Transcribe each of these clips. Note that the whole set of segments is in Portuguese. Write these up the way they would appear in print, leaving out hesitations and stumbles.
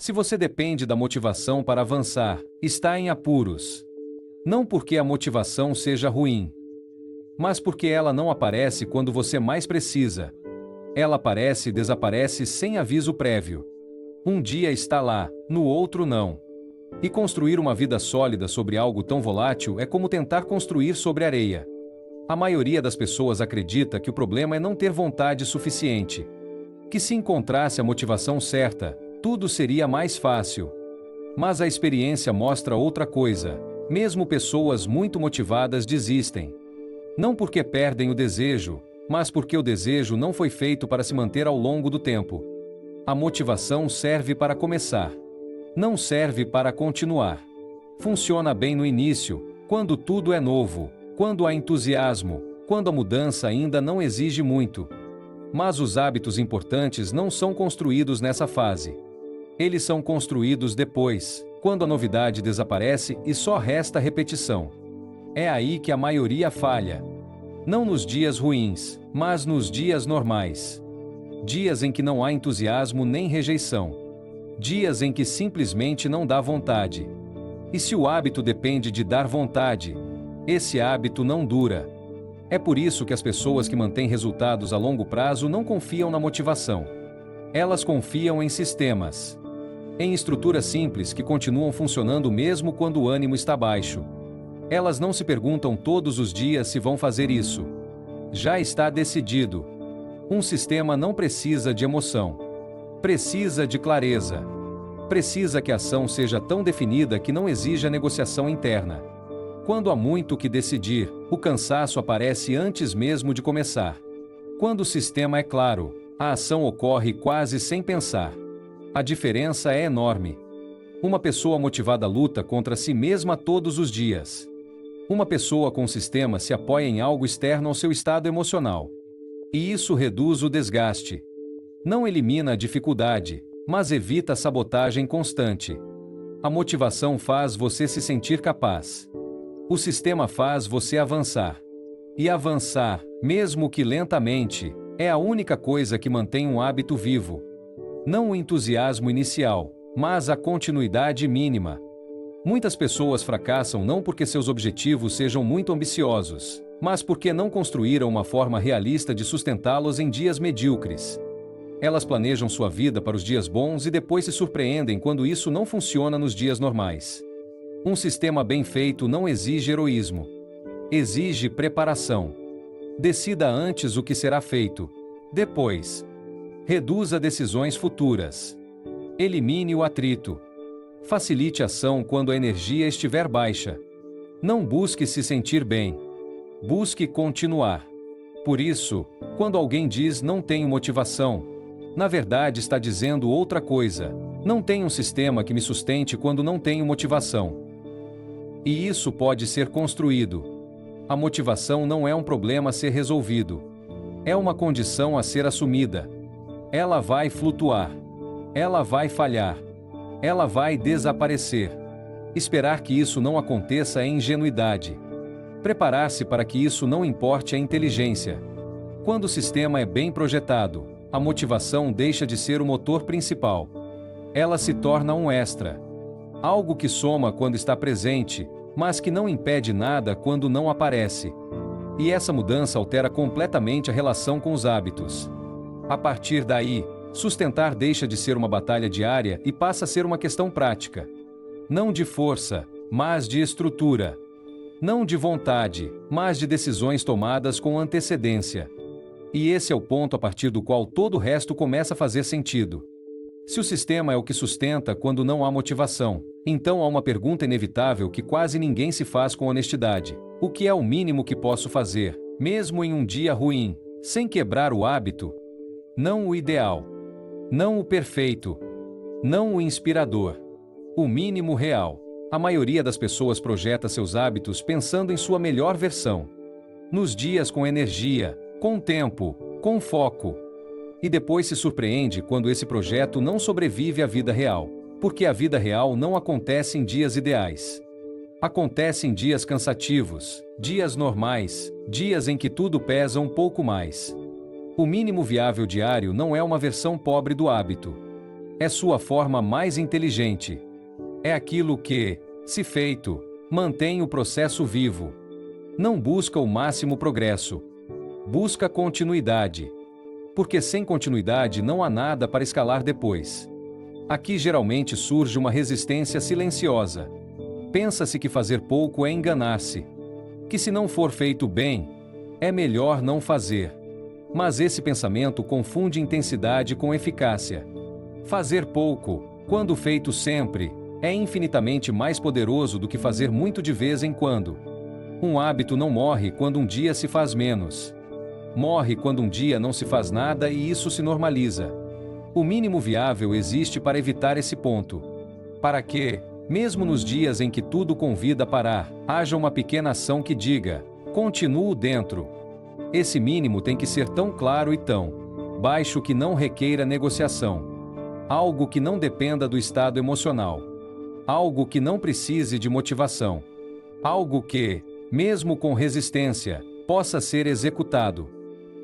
Se você depende da motivação para avançar, está em apuros. Não porque a motivação seja ruim, mas porque ela não aparece quando você mais precisa. Ela aparece e desaparece sem aviso prévio. Um dia está lá, no outro não. E construir uma vida sólida sobre algo tão volátil é como tentar construir sobre areia. A maioria das pessoas acredita que o problema é não ter vontade suficiente. Que se encontrasse a motivação certa, tudo seria mais fácil. Mas a experiência mostra outra coisa. Mesmo pessoas muito motivadas desistem. Não porque perdem o desejo, mas porque o desejo não foi feito para se manter ao longo do tempo. A motivação serve para começar. Não serve para continuar. Funciona bem no início, quando tudo é novo, quando há entusiasmo, quando a mudança ainda não exige muito. Mas os hábitos importantes não são construídos nessa fase. Eles são construídos depois, quando a novidade desaparece e só resta repetição. É aí que a maioria falha. Não nos dias ruins, mas nos dias normais. Dias em que não há entusiasmo nem rejeição. Dias em que simplesmente não dá vontade. E se o hábito depende de dar vontade, esse hábito não dura. É por isso que as pessoas que mantêm resultados a longo prazo não confiam na motivação. Elas confiam em sistemas. Em estruturas simples que continuam funcionando mesmo quando o ânimo está baixo. Elas não se perguntam todos os dias se vão fazer isso. Já está decidido. Um sistema não precisa de emoção. Precisa de clareza. Precisa que a ação seja tão definida que não exija negociação interna. Quando há muito o que decidir, o cansaço aparece antes mesmo de começar. Quando o sistema é claro, a ação ocorre quase sem pensar. A diferença é enorme. Uma pessoa motivada luta contra si mesma todos os dias. Uma pessoa com sistema se apoia em algo externo ao seu estado emocional. E isso reduz o desgaste. Não elimina a dificuldade, mas evita a sabotagem constante. A motivação faz você se sentir capaz. O sistema faz você avançar. E avançar, mesmo que lentamente, é a única coisa que mantém um hábito vivo. Não o entusiasmo inicial, mas a continuidade mínima. Muitas pessoas fracassam não porque seus objetivos sejam muito ambiciosos, mas porque não construíram uma forma realista de sustentá-los em dias medíocres. Elas planejam sua vida para os dias bons e depois se surpreendem quando isso não funciona nos dias normais. Um sistema bem feito não exige heroísmo. Exige preparação. Decida antes o que será feito. Depois, reduza decisões futuras. Elimine o atrito. Facilite a ação quando a energia estiver baixa. Não busque se sentir bem. Busque continuar. Por isso, quando alguém diz não tenho motivação, na verdade está dizendo outra coisa. Não tenho um sistema que me sustente quando não tenho motivação. E isso pode ser construído. A motivação não é um problema a ser resolvido. É uma condição a ser assumida. Ela vai flutuar. Ela vai falhar. Ela vai desaparecer. Esperar que isso não aconteça é ingenuidade. Preparar-se para que isso não importe é inteligência. Quando o sistema é bem projetado, a motivação deixa de ser o motor principal. Ela se torna um extra. Algo que soma quando está presente, mas que não impede nada quando não aparece. E essa mudança altera completamente a relação com os hábitos. A partir daí, sustentar deixa de ser uma batalha diária e passa a ser uma questão prática. Não de força, mas de estrutura. Não de vontade, mas de decisões tomadas com antecedência. E esse é o ponto a partir do qual todo o resto começa a fazer sentido. Se o sistema é o que sustenta quando não há motivação, então há uma pergunta inevitável que quase ninguém se faz com honestidade. O que é o mínimo que posso fazer, mesmo em um dia ruim, sem quebrar o hábito? Não o ideal. Não o perfeito. Não o inspirador. O mínimo real. A maioria das pessoas projeta seus hábitos pensando em sua melhor versão. Nos dias com energia, com tempo, com foco. E depois se surpreende quando esse projeto não sobrevive à vida real. Porque a vida real não acontece em dias ideais. Acontece em dias cansativos, dias normais, dias em que tudo pesa um pouco mais. O mínimo viável diário não é uma versão pobre do hábito. É sua forma mais inteligente. É aquilo que, se feito, mantém o processo vivo. Não busca o máximo progresso. Busca continuidade. Porque sem continuidade não há nada para escalar depois. Aqui geralmente surge uma resistência silenciosa. Pensa-se que fazer pouco é enganar-se. Que se não for feito bem, é melhor não fazer. Mas esse pensamento confunde intensidade com eficácia. Fazer pouco, quando feito sempre, é infinitamente mais poderoso do que fazer muito de vez em quando. Um hábito não morre quando um dia se faz menos. Morre quando um dia não se faz nada e isso se normaliza. O mínimo viável existe para evitar esse ponto. Para que, mesmo nos dias em que tudo convida a parar, haja uma pequena ação que diga: continuo dentro. Esse mínimo tem que ser tão claro e tão baixo que não requeira negociação. Algo que não dependa do estado emocional. Algo que não precise de motivação. Algo que, mesmo com resistência, possa ser executado.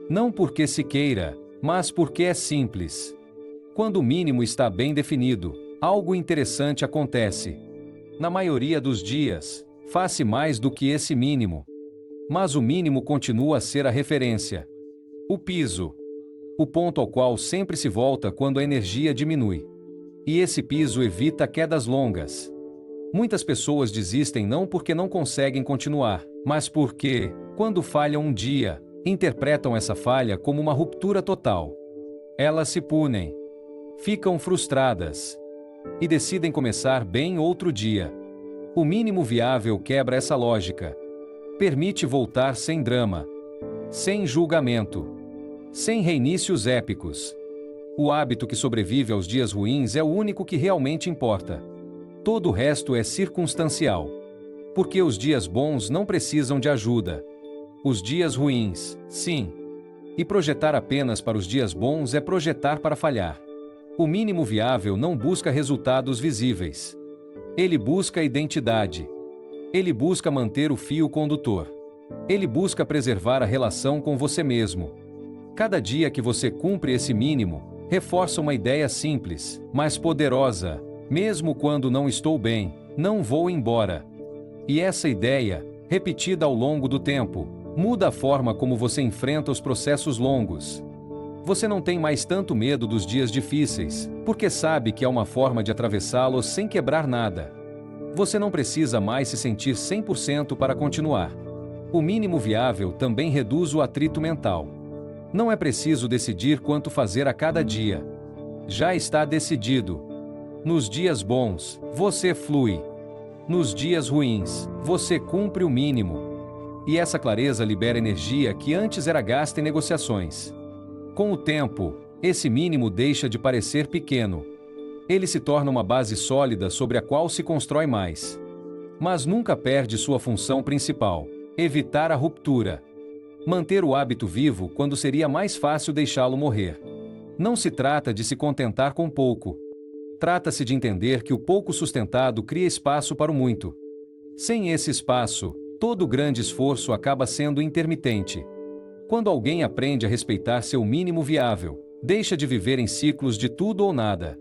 Não porque se queira, mas porque é simples. Quando o mínimo está bem definido, algo interessante acontece. Na maioria dos dias, faz-se mais do que esse mínimo. Mas o mínimo continua a ser a referência. O piso. O ponto ao qual sempre se volta quando a energia diminui. E esse piso evita quedas longas. Muitas pessoas desistem não porque não conseguem continuar, mas porque, quando falham um dia, interpretam essa falha como uma ruptura total. Elas se punem, ficam frustradas e decidem começar bem outro dia. O mínimo viável quebra essa lógica. Permite voltar sem drama, sem julgamento, sem reinícios épicos. O hábito que sobrevive aos dias ruins é o único que realmente importa. Todo o resto é circunstancial. Porque os dias bons não precisam de ajuda. Os dias ruins, sim. E projetar apenas para os dias bons é projetar para falhar. O mínimo viável não busca resultados visíveis. Ele busca identidade. Ele busca manter o fio condutor. Ele busca preservar a relação com você mesmo. Cada dia que você cumpre esse mínimo, reforça uma ideia simples, mas poderosa. Mesmo quando não estou bem, não vou embora. E essa ideia, repetida ao longo do tempo, muda a forma como você enfrenta os processos longos. Você não tem mais tanto medo dos dias difíceis, porque sabe que há uma forma de atravessá-los sem quebrar nada. Você não precisa mais se sentir 100% para continuar. O mínimo viável também reduz o atrito mental. Não é preciso decidir quanto fazer a cada dia. Já está decidido. Nos dias bons, você flui. Nos dias ruins, você cumpre o mínimo. E essa clareza libera energia que antes era gasta em negociações. Com o tempo, esse mínimo deixa de parecer pequeno. Ele se torna uma base sólida sobre a qual se constrói mais. Mas nunca perde sua função principal: evitar a ruptura. Manter o hábito vivo quando seria mais fácil deixá-lo morrer. Não se trata de se contentar com pouco. Trata-se de entender que o pouco sustentado cria espaço para o muito. Sem esse espaço, todo grande esforço acaba sendo intermitente. Quando alguém aprende a respeitar seu mínimo viável, deixa de viver em ciclos de tudo ou nada.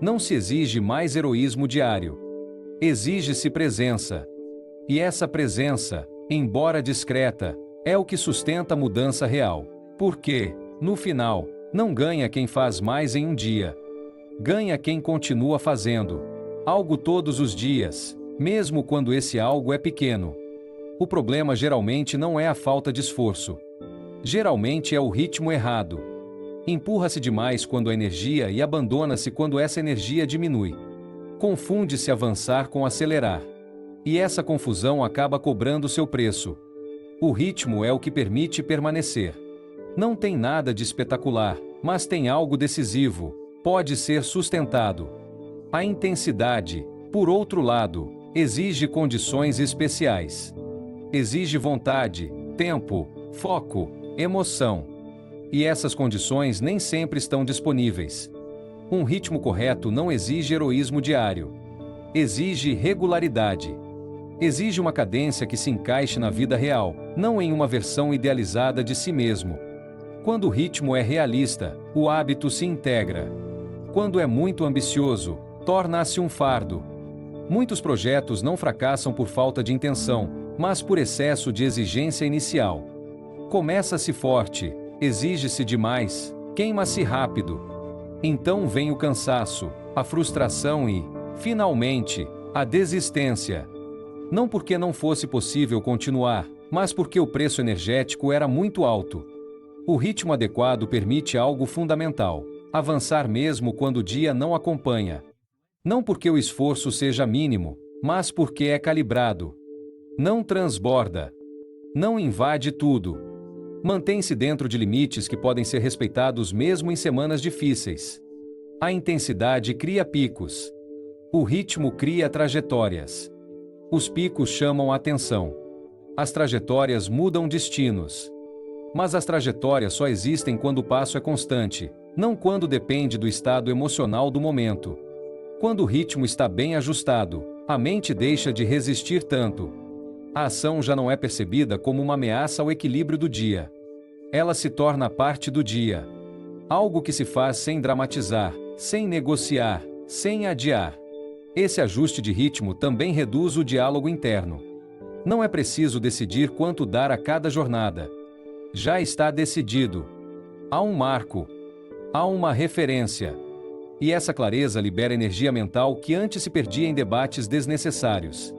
Não se exige mais heroísmo diário. Exige-se presença. E essa presença, embora discreta, é o que sustenta a mudança real. Porque, no final, não ganha quem faz mais em um dia. Ganha quem continua fazendo algo todos os dias, mesmo quando esse algo é pequeno. O problema geralmente não é a falta de esforço. Geralmente é o ritmo errado. Empurra-se demais quando a energia e abandona-se quando essa energia diminui. Confunde-se avançar com acelerar. E essa confusão acaba cobrando seu preço. O ritmo é o que permite permanecer. Não tem nada de espetacular, mas tem algo decisivo. Pode ser sustentado. A intensidade, por outro lado, exige condições especiais. Exige vontade, tempo, foco, emoção. E essas condições nem sempre estão disponíveis. Um ritmo correto não exige heroísmo diário. Exige regularidade. Exige uma cadência que se encaixe na vida real, não em uma versão idealizada de si mesmo. Quando o ritmo é realista, o hábito se integra. Quando é muito ambicioso, torna-se um fardo. Muitos projetos não fracassam por falta de intenção, mas por excesso de exigência inicial. Começa-se forte, exige-se demais, queima-se rápido. Então vem o cansaço, a frustração e, finalmente, a desistência. Não porque não fosse possível continuar, mas porque o preço energético era muito alto. O ritmo adequado permite algo fundamental: avançar mesmo quando o dia não acompanha. Não porque o esforço seja mínimo, mas porque é calibrado. Não transborda. Não invade tudo. Mantém-se dentro de limites que podem ser respeitados mesmo em semanas difíceis. A intensidade cria picos. O ritmo cria trajetórias. Os picos chamam a atenção. As trajetórias mudam destinos. Mas as trajetórias só existem quando o passo é constante, não quando depende do estado emocional do momento. Quando o ritmo está bem ajustado, a mente deixa de resistir tanto. A ação já não é percebida como uma ameaça ao equilíbrio do dia. Ela se torna parte do dia. Algo que se faz sem dramatizar, sem negociar, sem adiar. Esse ajuste de ritmo também reduz o diálogo interno. Não é preciso decidir quanto dar a cada jornada. Já está decidido. Há um marco. Há uma referência. E essa clareza libera energia mental que antes se perdia em debates desnecessários.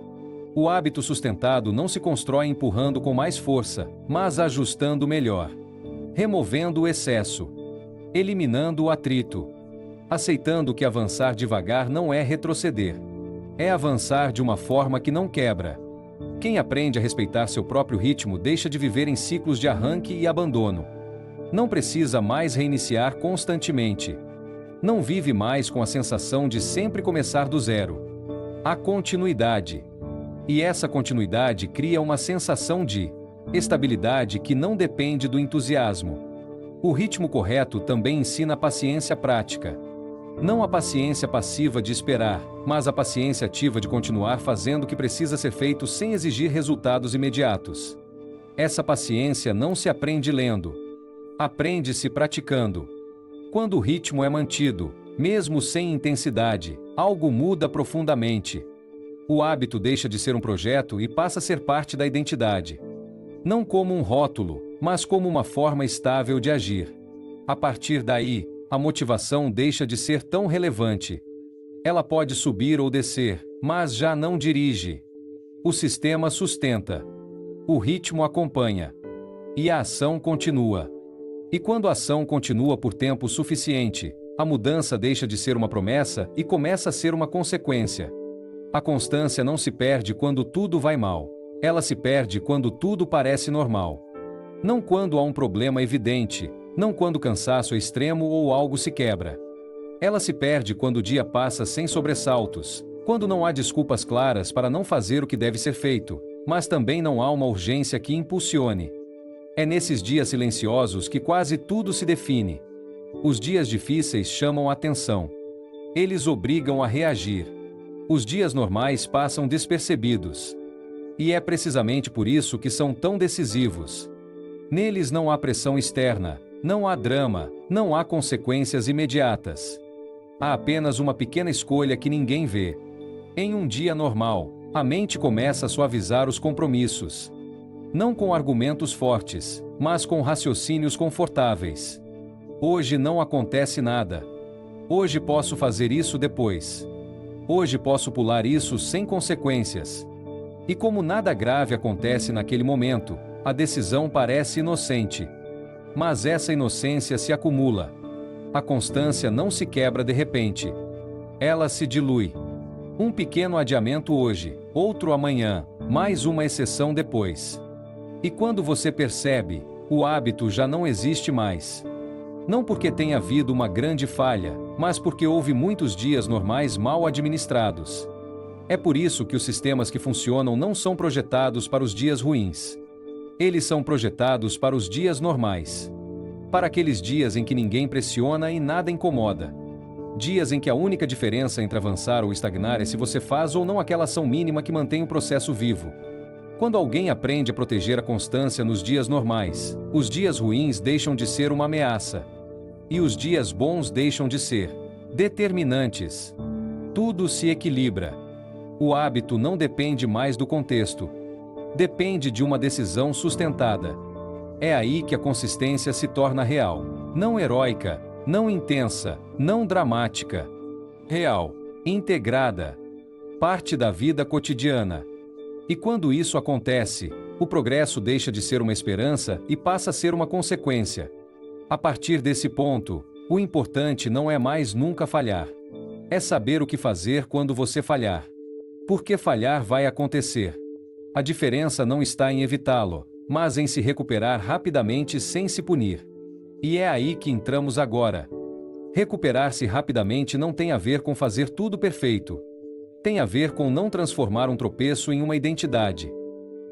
O hábito sustentado não se constrói empurrando com mais força, mas ajustando melhor. Removendo o excesso. Eliminando o atrito. Aceitando que avançar devagar não é retroceder. É avançar de uma forma que não quebra. Quem aprende a respeitar seu próprio ritmo deixa de viver em ciclos de arranque e abandono. Não precisa mais reiniciar constantemente. Não vive mais com a sensação de sempre começar do zero. Há continuidade. E essa continuidade cria uma sensação de estabilidade que não depende do entusiasmo. O ritmo correto também ensina a paciência prática. Não a paciência passiva de esperar, mas a paciência ativa de continuar fazendo o que precisa ser feito sem exigir resultados imediatos. Essa paciência não se aprende lendo. Aprende-se praticando. Quando o ritmo é mantido, mesmo sem intensidade, algo muda profundamente. O hábito deixa de ser um projeto e passa a ser parte da identidade. Não como um rótulo, mas como uma forma estável de agir. A partir daí, a motivação deixa de ser tão relevante. Ela pode subir ou descer, mas já não dirige. O sistema sustenta. O ritmo acompanha. E a ação continua. E quando a ação continua por tempo suficiente, a mudança deixa de ser uma promessa e começa a ser uma consequência. A constância não se perde quando tudo vai mal. Ela se perde quando tudo parece normal. Não quando há um problema evidente, não quando o cansaço é extremo ou algo se quebra. Ela se perde quando o dia passa sem sobressaltos, quando não há desculpas claras para não fazer o que deve ser feito, mas também não há uma urgência que impulsione. É nesses dias silenciosos que quase tudo se define. Os dias difíceis chamam a atenção. Eles obrigam a reagir. Os dias normais passam despercebidos. E é precisamente por isso que são tão decisivos. Neles não há pressão externa, não há drama, não há consequências imediatas. Há apenas uma pequena escolha que ninguém vê. Em um dia normal, a mente começa a suavizar os compromissos. Não com argumentos fortes, mas com raciocínios confortáveis. Hoje não acontece nada. Hoje posso fazer isso depois. Hoje posso pular isso sem consequências. E como nada grave acontece naquele momento, a decisão parece inocente. Mas essa inocência se acumula. A constância não se quebra de repente. Ela se dilui. Um pequeno adiamento hoje, outro amanhã, mais uma exceção depois. E quando você percebe, o hábito já não existe mais. Não porque tenha havido uma grande falha, mas porque houve muitos dias normais mal administrados. É por isso que os sistemas que funcionam não são projetados para os dias ruins. Eles são projetados para os dias normais. Para aqueles dias em que ninguém pressiona e nada incomoda. Dias em que a única diferença entre avançar ou estagnar é se você faz ou não aquela ação mínima que mantém o processo vivo. Quando alguém aprende a proteger a constância nos dias normais, os dias ruins deixam de ser uma ameaça. E os dias bons deixam de ser. Determinantes. Tudo se equilibra. O hábito não depende mais do contexto. Depende de uma decisão sustentada. É aí que a consistência se torna real. Não heróica, não intensa, não dramática. Real, integrada. Parte da vida cotidiana. E quando isso acontece, o progresso deixa de ser uma esperança e passa a ser uma consequência. A partir desse ponto, o importante não é mais nunca falhar. É saber o que fazer quando você falhar. Porque falhar vai acontecer. A diferença não está em evitá-lo, mas em se recuperar rapidamente sem se punir. E é aí que entramos agora. Recuperar-se rapidamente não tem a ver com fazer tudo perfeito. Tem a ver com não transformar um tropeço em uma identidade.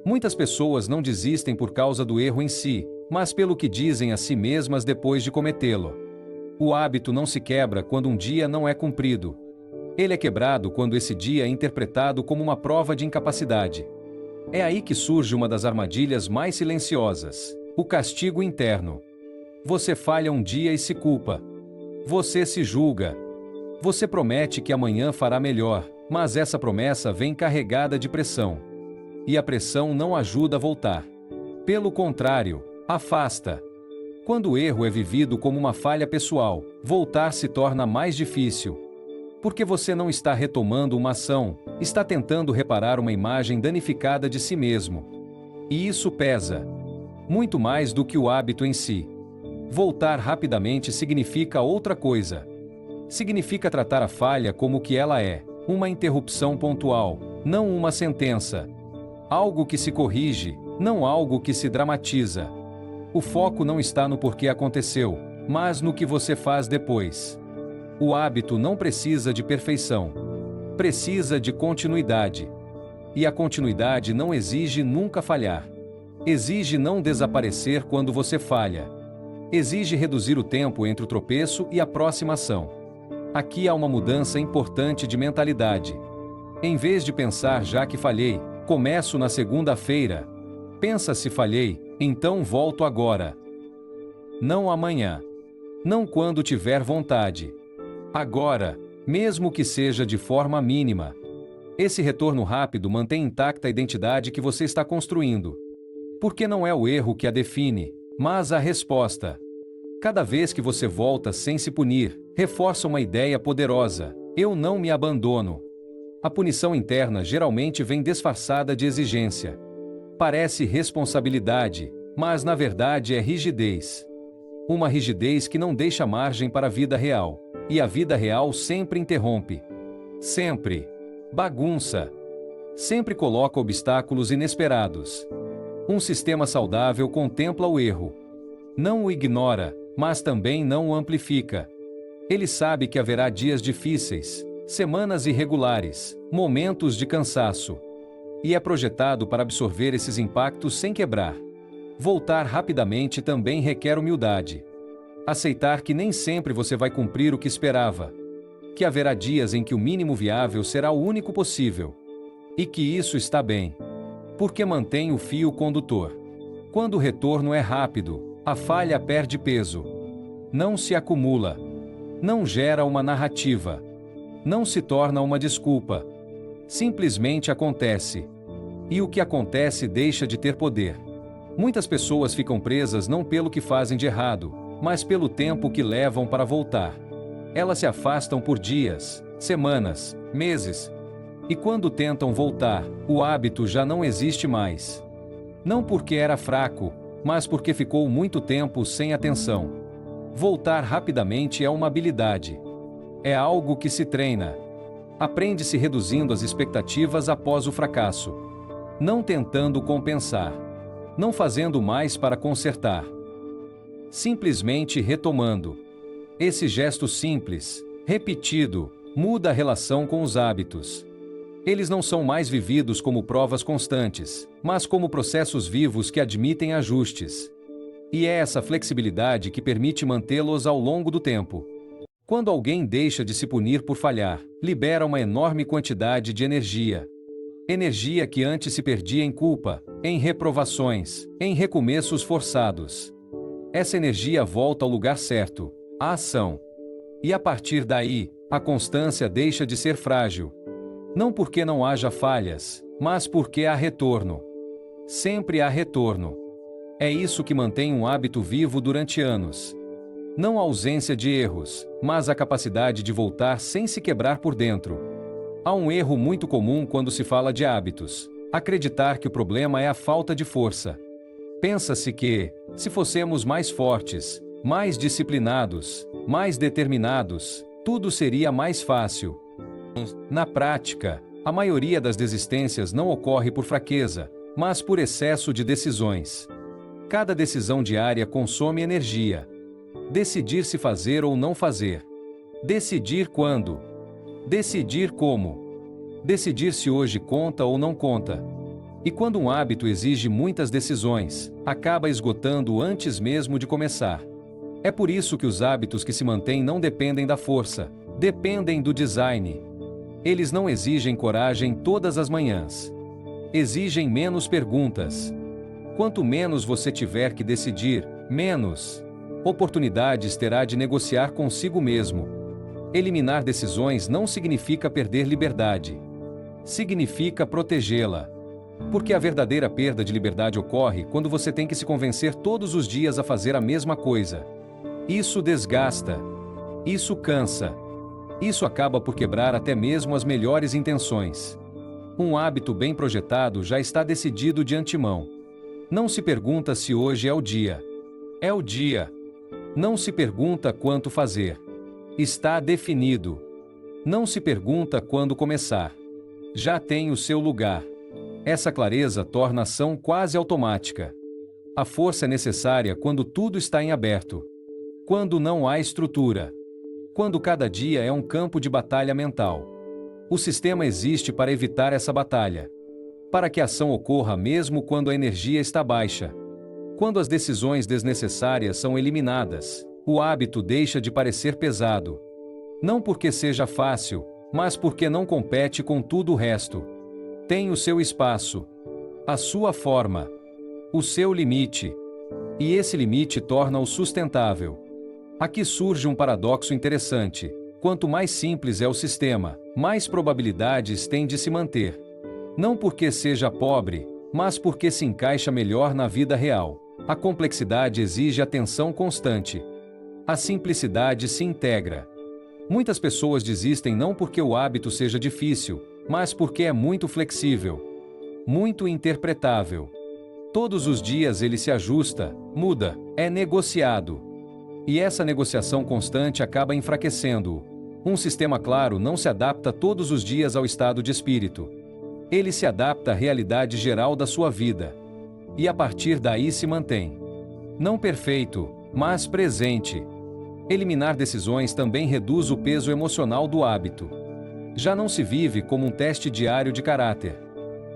Muitas pessoas não desistem por causa do erro em si, mas pelo que dizem a si mesmas depois de cometê-lo. O hábito não se quebra quando um dia não é cumprido. Ele é quebrado quando esse dia é interpretado como uma prova de incapacidade. É aí que surge uma das armadilhas mais silenciosas: o castigo interno. Você falha um dia e se culpa. Você se julga. Você promete que amanhã fará melhor, mas essa promessa vem carregada de pressão. E a pressão não ajuda a voltar. Pelo contrário, afasta. Quando o erro é vivido como uma falha pessoal, voltar se torna mais difícil. Porque você não está retomando uma ação, está tentando reparar uma imagem danificada de si mesmo. E isso pesa. Muito mais do que o hábito em si. Voltar rapidamente significa outra coisa. Significa tratar a falha como o que ela é, uma interrupção pontual, não uma sentença. Algo que se corrige, não algo que se dramatiza. O foco não está no porquê aconteceu, mas no que você faz depois. O hábito não precisa de perfeição. Precisa de continuidade. E a continuidade não exige nunca falhar. Exige não desaparecer quando você falha. Exige reduzir o tempo entre o tropeço e a próxima ação. Aqui há uma mudança importante de mentalidade. Em vez de pensar já que falhei, começo na segunda-feira. Pensa se falhei, então volto agora. Não amanhã. Não quando tiver vontade. Agora, mesmo que seja de forma mínima. Esse retorno rápido mantém intacta a identidade que você está construindo. Porque não é o erro que a define, mas a resposta. Cada vez que você volta sem se punir, reforça uma ideia poderosa: eu não me abandono. A punição interna geralmente vem disfarçada de exigência. Parece responsabilidade, mas na verdade é rigidez. Uma rigidez que não deixa margem para a vida real. E a vida real sempre interrompe. Sempre. Bagunça. Sempre coloca obstáculos inesperados. Um sistema saudável contempla o erro. Não o ignora, mas também não o amplifica. Ele sabe que haverá dias difíceis, semanas irregulares, momentos de cansaço. E é projetado para absorver esses impactos sem quebrar. Voltar rapidamente também requer humildade. Aceitar que nem sempre você vai cumprir o que esperava. Que haverá dias em que o mínimo viável será o único possível. E que isso está bem. Porque mantém o fio condutor. Quando o retorno é rápido, a falha perde peso. Não se acumula. Não gera uma narrativa. Não se torna uma desculpa. Simplesmente acontece. E o que acontece deixa de ter poder. Muitas pessoas ficam presas não pelo que fazem de errado, mas pelo tempo que levam para voltar. Elas se afastam por dias, semanas, meses. E quando tentam voltar, o hábito já não existe mais. Não porque era fraco, mas porque ficou muito tempo sem atenção. Voltar rapidamente é uma habilidade. É algo que se treina. Aprende-se reduzindo as expectativas após o fracasso. Não tentando compensar. Não fazendo mais para consertar. Simplesmente retomando. Esse gesto simples, repetido, muda a relação com os hábitos. Eles não são mais vividos como provas constantes, mas como processos vivos que admitem ajustes. E é essa flexibilidade que permite mantê-los ao longo do tempo. Quando alguém deixa de se punir por falhar, libera uma enorme quantidade de energia. Energia que antes se perdia em culpa, em reprovações, em recomeços forçados. Essa energia volta ao lugar certo, à ação. E a partir daí, a constância deixa de ser frágil. Não porque não haja falhas, mas porque há retorno. Sempre há retorno. É isso que mantém um hábito vivo durante anos. Não a ausência de erros, mas a capacidade de voltar sem se quebrar por dentro. Há um erro muito comum quando se fala de hábitos: acreditar que o problema é a falta de força. Pensa-se que, se fossemos mais fortes, mais disciplinados, mais determinados, tudo seria mais fácil. Na prática, a maioria das desistências não ocorre por fraqueza, mas por excesso de decisões. Cada decisão diária consome energia. Decidir se fazer ou não fazer. Decidir quando. Decidir como. Decidir se hoje conta ou não conta. E quando um hábito exige muitas decisões, acaba esgotando antes mesmo de começar. É por isso que os hábitos que se mantêm não dependem da força, dependem do design. Eles não exigem coragem todas as manhãs. Exigem menos perguntas. Quanto menos você tiver que decidir, menos oportunidades terá de negociar consigo mesmo. Eliminar decisões não significa perder liberdade. Significa protegê-la. Porque a verdadeira perda de liberdade ocorre quando você tem que se convencer todos os dias a fazer a mesma coisa. Isso desgasta. Isso cansa. Isso acaba por quebrar até mesmo as melhores intenções. Um hábito bem projetado já está decidido de antemão. Não se pergunta se hoje é o dia. É o dia. Não se pergunta quanto fazer. Está definido. Não se pergunta quando começar. Já tem o seu lugar. Essa clareza torna a ação quase automática. A força é necessária quando tudo está em aberto. Quando não há estrutura. Quando cada dia é um campo de batalha mental. O sistema existe para evitar essa batalha. Para que a ação ocorra mesmo quando a energia está baixa. Quando as decisões desnecessárias são eliminadas, o hábito deixa de parecer pesado. Não porque seja fácil, mas porque não compete com tudo o resto. Tem o seu espaço, a sua forma, o seu limite. E esse limite torna-o sustentável. Aqui surge um paradoxo interessante. Quanto mais simples é o sistema, mais probabilidades tem de se manter. Não porque seja pobre, mas porque se encaixa melhor na vida real. A complexidade exige atenção constante. A simplicidade se integra. Muitas pessoas desistem não porque o hábito seja difícil, mas porque é muito flexível, muito interpretável. Todos os dias ele se ajusta, muda, é negociado. E essa negociação constante acaba enfraquecendo-o. Um sistema claro não se adapta todos os dias ao estado de espírito. Ele se adapta à realidade geral da sua vida. E a partir daí se mantém. Não perfeito, mas presente. Eliminar decisões também reduz o peso emocional do hábito. Já não se vive como um teste diário de caráter.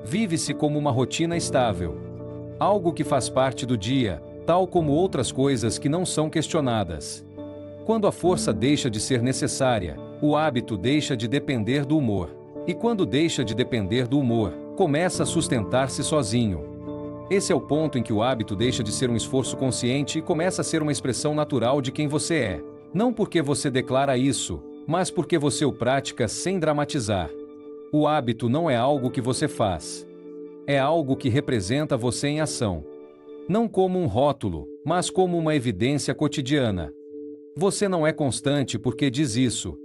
Vive-se como uma rotina estável. Algo que faz parte do dia, tal como outras coisas que não são questionadas. Quando a força deixa de ser necessária, o hábito deixa de depender do humor. E quando deixa de depender do humor, começa a sustentar-se sozinho. Esse é o ponto em que o hábito deixa de ser um esforço consciente e começa a ser uma expressão natural de quem você é. Não porque você declara isso, mas porque você o pratica sem dramatizar. O hábito não é algo que você faz. É algo que representa você em ação. Não como um rótulo, mas como uma evidência cotidiana. Você não é constante porque diz isso.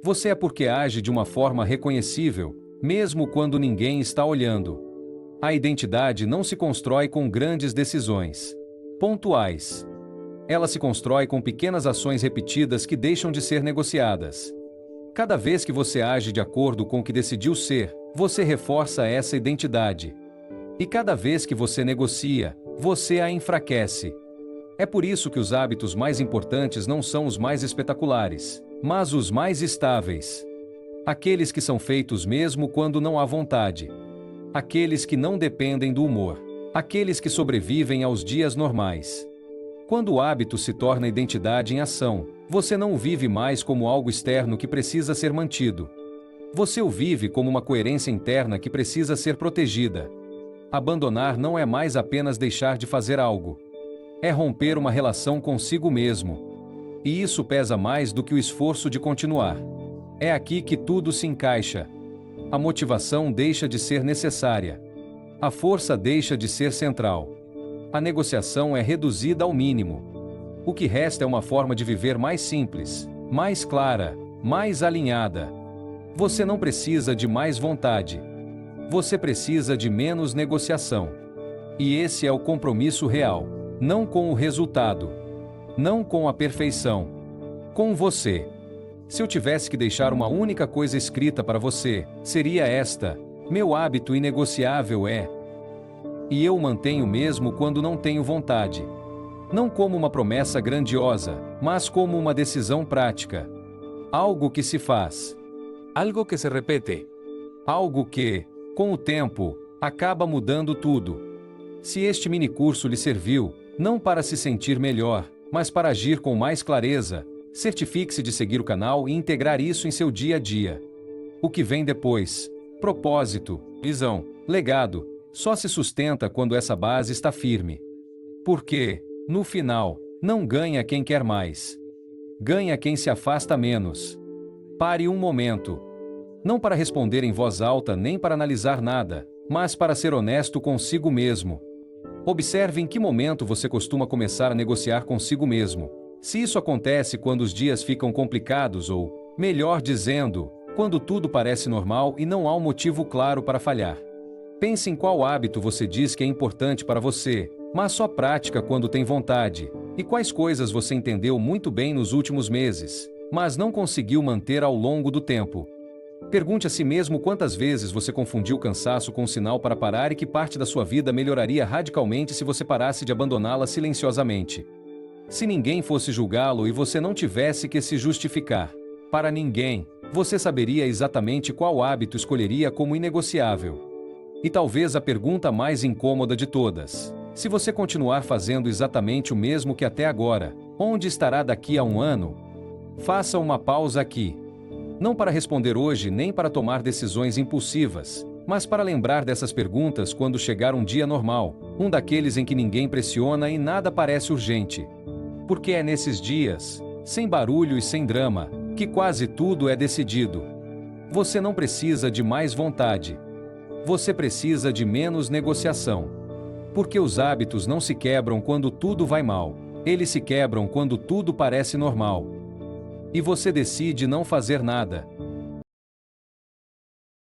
Você é porque age de uma forma reconhecível, mesmo quando ninguém está olhando. A identidade não se constrói com grandes decisões pontuais. Ela se constrói com pequenas ações repetidas que deixam de ser negociadas. Cada vez que você age de acordo com o que decidiu ser, você reforça essa identidade. E cada vez que você negocia, você a enfraquece. É por isso que os hábitos mais importantes não são os mais espetaculares, mas os mais estáveis. Aqueles que são feitos mesmo quando não há vontade. Aqueles que não dependem do humor. Aqueles que sobrevivem aos dias normais. Quando o hábito se torna identidade em ação, você não o vive mais como algo externo que precisa ser mantido. Você o vive como uma coerência interna que precisa ser protegida. Abandonar não é mais apenas deixar de fazer algo. É romper uma relação consigo mesmo. E isso pesa mais do que o esforço de continuar. É aqui que tudo se encaixa. A motivação deixa de ser necessária. A força deixa de ser central. A negociação é reduzida ao mínimo. O que resta é uma forma de viver mais simples, mais clara, mais alinhada. Você não precisa de mais vontade. Você precisa de menos negociação. E esse é o compromisso real, não com o resultado, não com a perfeição, com você. Se eu tivesse que deixar uma única coisa escrita para você, seria esta: meu hábito inegociável é. E eu o mantenho mesmo quando não tenho vontade. Não como uma promessa grandiosa, mas como uma decisão prática. Algo que se faz. Algo que se repete. Algo que, com o tempo, acaba mudando tudo. Se este minicurso lhe serviu, não para se sentir melhor, mas para agir com mais clareza, certifique-se de seguir o canal e integrar isso em seu dia a dia. O que vem depois? Propósito, visão, legado, só se sustenta quando essa base está firme. Porque, no final, não ganha quem quer mais. Ganha quem se afasta menos. Pare um momento. Não para responder em voz alta nem para analisar nada, mas para ser honesto consigo mesmo. Observe em que momento você costuma começar a negociar consigo mesmo. Se isso acontece quando os dias ficam complicados ou, melhor dizendo, quando tudo parece normal e não há um motivo claro para falhar. Pense em qual hábito você diz que é importante para você, mas só pratica quando tem vontade, e quais coisas você entendeu muito bem nos últimos meses, mas não conseguiu manter ao longo do tempo. Pergunte a si mesmo quantas vezes você confundiu o cansaço com um sinal para parar e que parte da sua vida melhoraria radicalmente se você parasse de abandoná-la silenciosamente. Se ninguém fosse julgá-lo e você não tivesse que se justificar para ninguém, você saberia exatamente qual hábito escolheria como inegociável. E talvez a pergunta mais incômoda de todas: se você continuar fazendo exatamente o mesmo que até agora, onde estará daqui a um ano? Faça uma pausa aqui. Não para responder hoje nem para tomar decisões impulsivas, mas para lembrar dessas perguntas quando chegar um dia normal, um daqueles em que ninguém pressiona e nada parece urgente. Porque é nesses dias, sem barulho e sem drama, que quase tudo é decidido. Você não precisa de mais vontade. Você precisa de menos negociação. Porque os hábitos não se quebram quando tudo vai mal. Eles se quebram quando tudo parece normal. E você decide não fazer nada,